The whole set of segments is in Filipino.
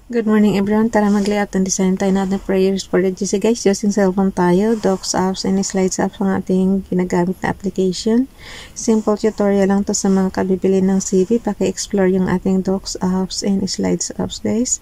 Good morning everyone. Tara mag-layout and design tayo natin prayers for the GC guys. Using cellphone tayo, docs apps and slides apps ang ating ginagamit na application. Simple tutorial lang to sa mga kabibili ng CV. Paki-explore yung ating docs apps and slides apps guys.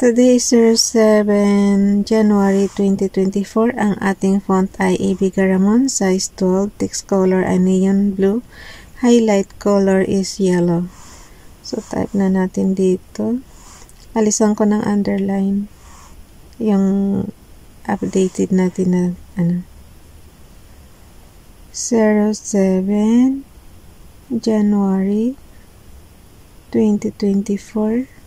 Today is 7 January 2024. Ang ating font ay AB Garamond, size 12, text color ay neon blue. Highlight color is yellow. So, type na natin dito. Alisan ko ng underline. Yung updated natin na 07 January 2024.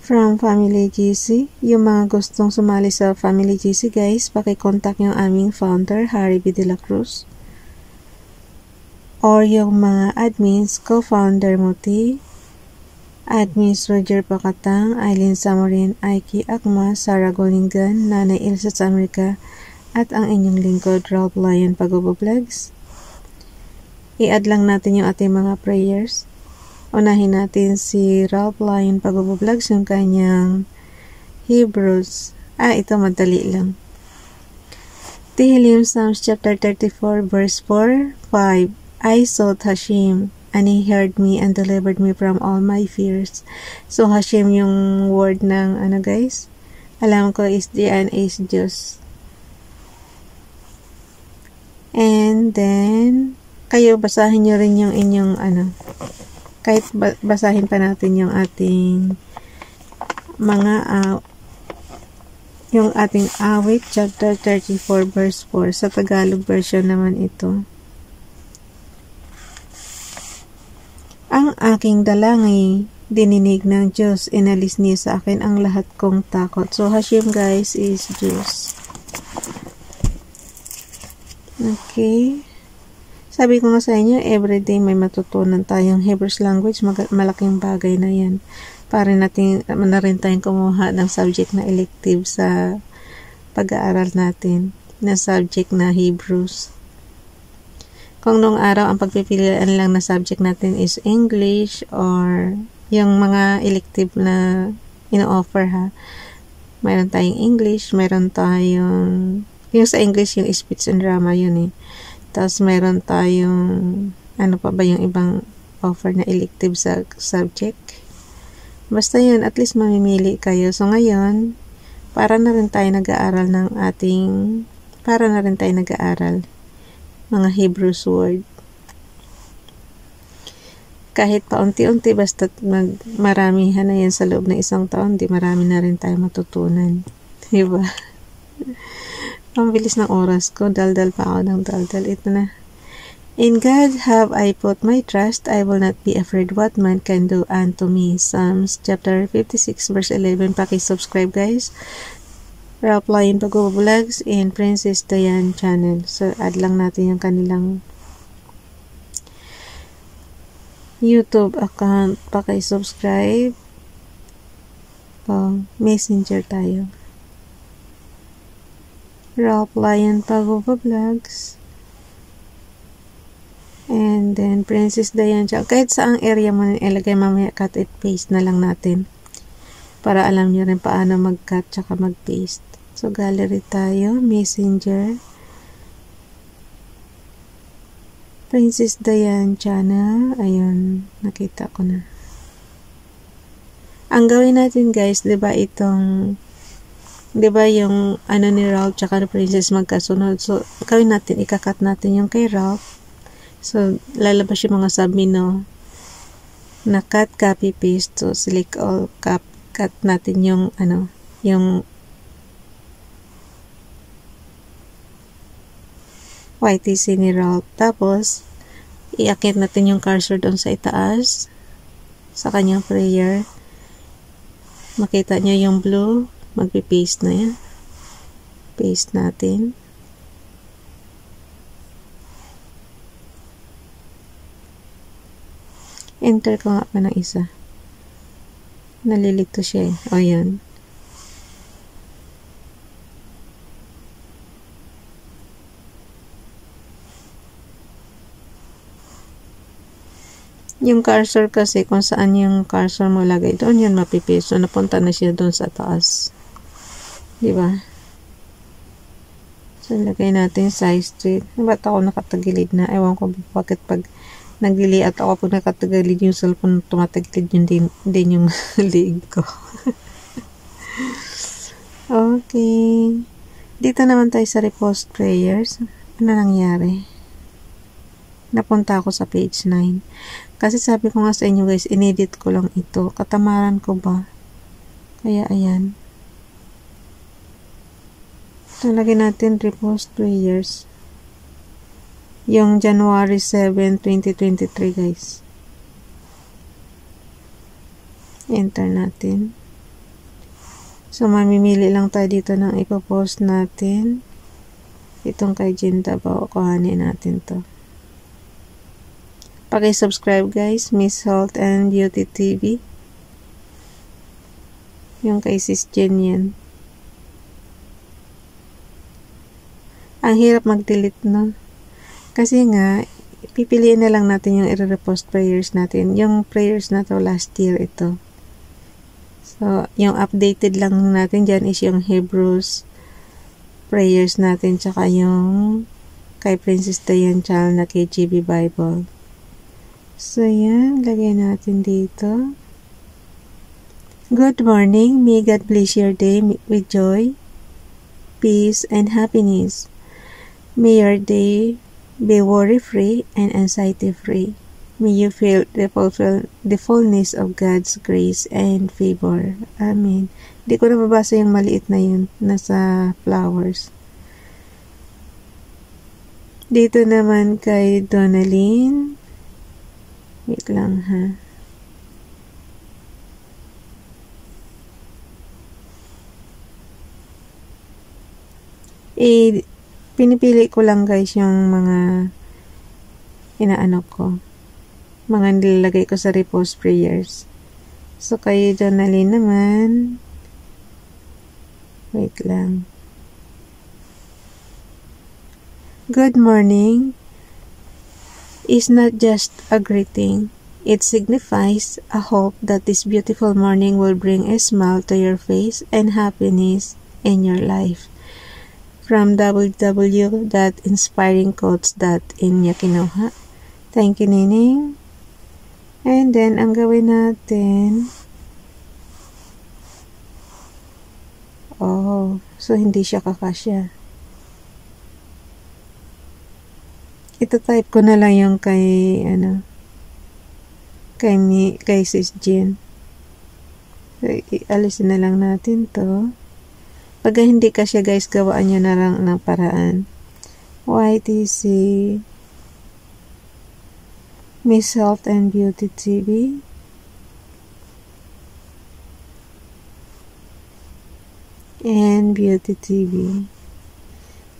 From Family GC. Yung mga gustong sumali sa Family GC guys, paki-contact yung aming founder, Harry B. De La Cruz. Or yung mga admins, co-founder Muti, admins Roger Pacatang, Aileen Samorin, Aiki Akma, Sarah Golingan, Nanay Ilsa sa Amerika, at ang inyong lingkod, Ralph Lion Pagobo Vlogs. I-add lang natin yung ating mga prayers. Unahin natin si Ralph Lion Pagobo Vlogs, yung kanyang Hebrews. Ito madali lang. Tehillim Psalms chapter 34 verse 4, 5. I sought Hashem, and He heard me and delivered me from all my fears. So Hashem yung word ng guys. Alam ko is diyan is Diyos. And then kayo basahin nyo rin yung inyong kahit basahin pa natin yung ating mga yung ating awit chapter 34 verse 4 sa Tagalog version naman ito. Ang aking dalangin dininig ng Diyos, inalis niya sa akin ang lahat kong takot. So Hashem guys is Diyos. Okay. Sabi ko nga sa inyo, everyday may matutunan tayong Hebrews language, malaking bagay na yan. Para natin na rin tayong kumuha ng subject na elective sa pag-aaral natin, na subject na Hebrews. Kung noong araw ang pagpipilian lang na subject natin is English or yung mga elective na ino-offer ha. Mayroon tayong English, mayroon tayong, yung sa English yung speech and drama yun eh. Tapos, meron tayong, pa ba yung ibang offer na elective sa subject. Basta yun, at least mamimili kayo. So, ngayon, para na rin tayo nag-aaral mga Hebrews word. Kahit paunti-unti, basta maramihan na yan sa loob ng isang taon, di marami na rin tayo matutunan. Diba? Ang bilis ng oras ko. Daldal pa ako ng daldal. Ito na. In God have I put my trust. I will not be afraid what man can do unto me. Psalms chapter 56 verse 11. Paki-subscribe guys. Ralph Lion Pagobo Vlogs and Princess Diane channel. So, add lang natin yung kanilang YouTube account. Paki-subscribe. Messenger tayo. Ralph Lion Pagobo Vlogs. And then, Princess Diane. Kahit saang area mo ilagay, mamaya cut and paste na lang natin. Para alam nyo rin paano mag-cut tsaka mag-paste. So, gallery tayo. Messenger. Princess Diane channel. Ayun. Nakita ko na. Ang gawin natin guys, diba yung ni Ralph tsaka ni Princess magkasunod. So, gawin natin, ikakat natin yung kay Ralph. So, lalabas yung mga submenu na cut, copy, paste. So, select all, cut natin yung yung YTC ni Ralph. Tapos, iakit natin yung cursor doon sa itaas sa kanyang prayer. Makita nyo yung blue. Magpipaste na yan. Paste natin. Enter ko nga pa ng isa. Nalilito siya eh. O yan. Yung cursor kasi, kung saan yung cursor mo lagay, doon yun mapipaste. So, napunta na siya doon sa taas. Diba? So, lagay natin size 3. Ba't ako nakatagilid na? Ewan ko bakit pag nag-layout ako, pag nakatagilid yung cellphone, tumatagilid yun din yung liig ko. Okay. Dito naman tayo sa repost prayers. Ano nangyari? Napunta ako sa page 9. Kasi sabi ko nga sa inyo guys, inedit ko lang ito. Katamaran ko ba? Kaya ayan. So, lagyan natin repost prayers. Yung January 7, 2023 guys. Enter natin. So, mamimili lang tayo dito ng ipopost natin. Itong kay Jinta ba? Kuhanin natin to. Paki-subscribe guys, Miss Health and Beauty TV. Yung kay Sis Jen yan. Ang hirap mag-delete, no? Kasi nga, pipiliin na lang natin yung i-repost prayers natin. Yung prayers na to last year ito. So, yung updated lang natin dyan is yung Hebrews prayers natin, tsaka yung kay Princess Diane Chal na KGB Bible. So, yan. Lagay natin dito. Good morning. May God bless your day with joy, peace, and happiness. May your day be worry-free and anxiety-free. May you feel the fullness of God's grace and favor. Amen. Hindi ko na mabasa yung maliit na yun. Nasa flowers. Dito naman kay Donalyn. Wait lang ha. Pinipili ko lang guys yung mga inaano ko. Mga nilalagay ko sa repost prayers. So, kay Donalyn naman. Wait lang. Good morning is not just a greeting. It signifies a hope that this beautiful morning will bring a smile to your face and happiness in your life. From www.inspiringquotes.in niya kinuha. Thank you, Nining. And then, ang gawin natin, so hindi siya kakasya. Ito-type ko na lang yung kay, kay Sis Jen. So, alisin na lang natin to. Pag hindi kasya guys, gawaan nyo na lang ng paraan. YTC Miss Health and Beauty TV. And Beauty TV.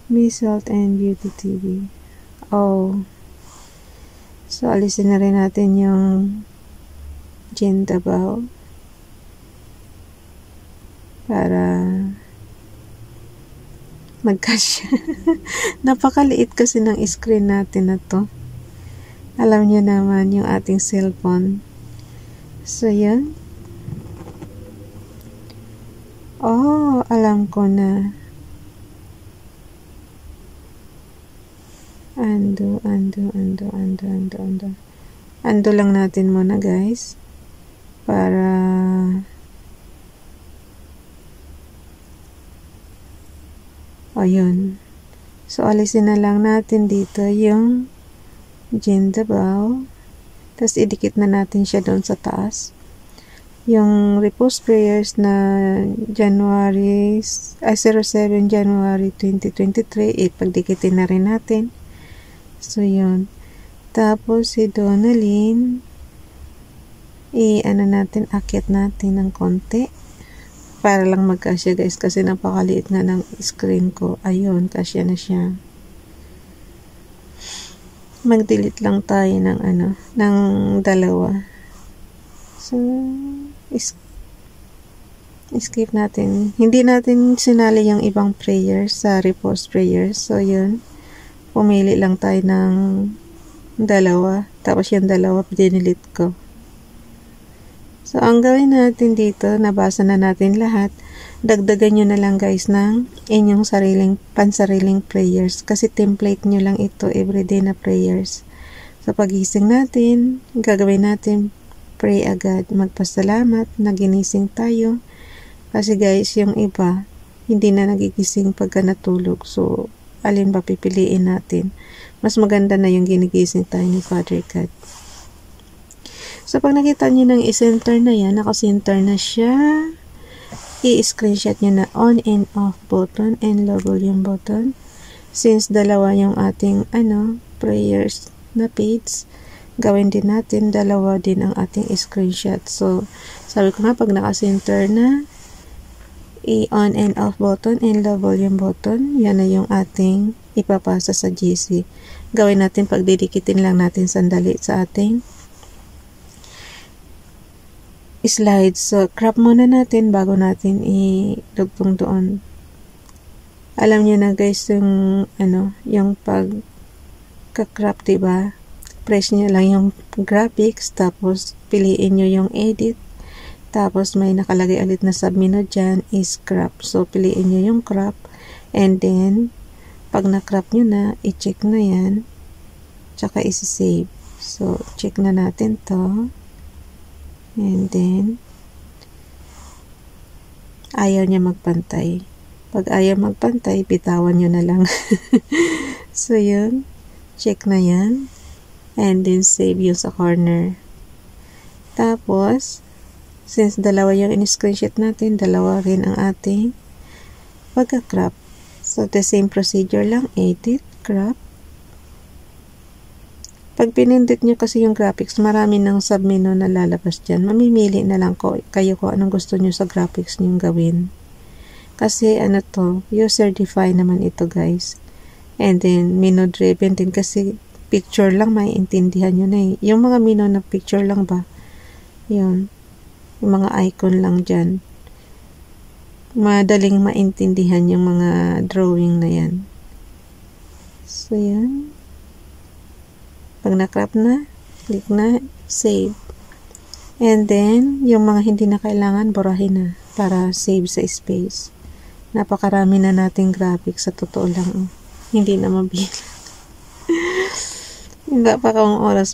Miss Health and Beauty TV. So, alisin na rin natin yung Jindabaw. Para magkasya. Napakaliit kasi ng screen natin na to. Alam niyo naman yung ating cellphone. So, yun. Alam ko na. Ando lang natin muna guys. Para yun. So, alisin na lang natin dito yung Jindabaw. Tapos, idikit na natin siya doon sa taas. Yung repost prayers na 07 January 2023, ipagdikitin na rin natin. So, yun. Tapos, si Donalyn, akyat natin ng konti. Para lang magkasya guys, kasi napakaliit nga ng screen ko. Ayun, kasya na siya. Mag-delete lang tayo ng ng dalawa. So, skip natin. Hindi natin sinali yung ibang prayers sa repost prayers. So, yun. Pumili lang tayo ng dalawa. Tapos yung dalawa, dinilit ko. So, ang gawin natin dito, nabasa na natin lahat. Dagdagan nyo na lang guys ng inyong pansariling prayers. Kasi template nyo lang ito, everyday na prayers. So, pagising natin, gagawin natin, pray agad. Magpasalamat na ginising tayo. Kasi guys, yung iba, hindi na nagigising pagka natulog. So, alin ba pipiliin natin? Mas maganda na yung ginigising tayo ni Father God. So, pag nakita nyo ng i-center na yan, naka-center na siya, i-screenshot nyo na on and off button and low volume button. Since dalawa yung ating prayers na page, gawin din natin, dalawa din ang ating screenshot. So, sabi ko nga, pag naka-center na, i-on and off button and low volume button, yan na yung ating ipapasa sa GC. Gawin natin, pagdidikitin lang natin sandali sa ating slides. So, crop muna natin bago natin idugtong doon. Alam niyo na guys, yung pagka-crop, diba? Press niyo lang yung graphics, tapos piliin niyo yung edit, tapos may nakalagay ulit na submenu dyan, is crop. So, piliin niyo yung crop, and then, pag na-crop niyo na, i-check na yan, tsaka isi-save. So, check na natin to. And then, ayaw niya magpantay. Pag ayaw magpantay, bitawan nyo na lang. So, yun. Check na yan. And then, save yun sa corner. Tapos, since dalawa yung in-screenshot natin, dalawa rin ang ating pagka-crop. So, the same procedure lang. Edit, crop. Pag pinindot nyo kasi yung graphics, marami ng submenu na lalabas dyan. Mamimili na lang kayo kung anong gusto nyo sa graphics nyo gawin. Kasi user-defined naman ito guys. And then, menu-driven din kasi picture lang, maiintindihan nyo na eh. Yung mga menu na picture lang ba? Yun. Yung mga icon lang dyan. Madaling maintindihan yung mga drawing na yan. So, yan. Pag na-crop na, click na, save. And then, yung mga hindi na kailangan, burahin na para save sa space. Napakarami na nating graphics sa totoo lang. Hindi na mabilang. Hindi pa kung oras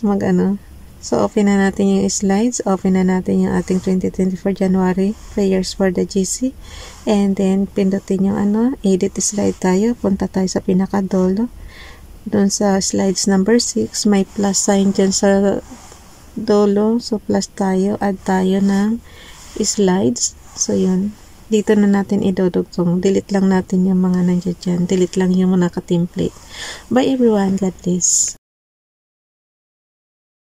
So, open na natin yung slides. Open na natin yung ating 2024 January prayers for the GC. And then, pindutin yung edit slide tayo. Punta tayo sa pinakadolo. Doon sa slides number 6, may plus sign dyan sa dolo. So, plus tayo. Add tayo ng slides. So, yun. Dito na natin idudugtong. Delete lang natin yung mga nandiyan dyan. Delete lang yung mga naka-template. Bye everyone. God bless.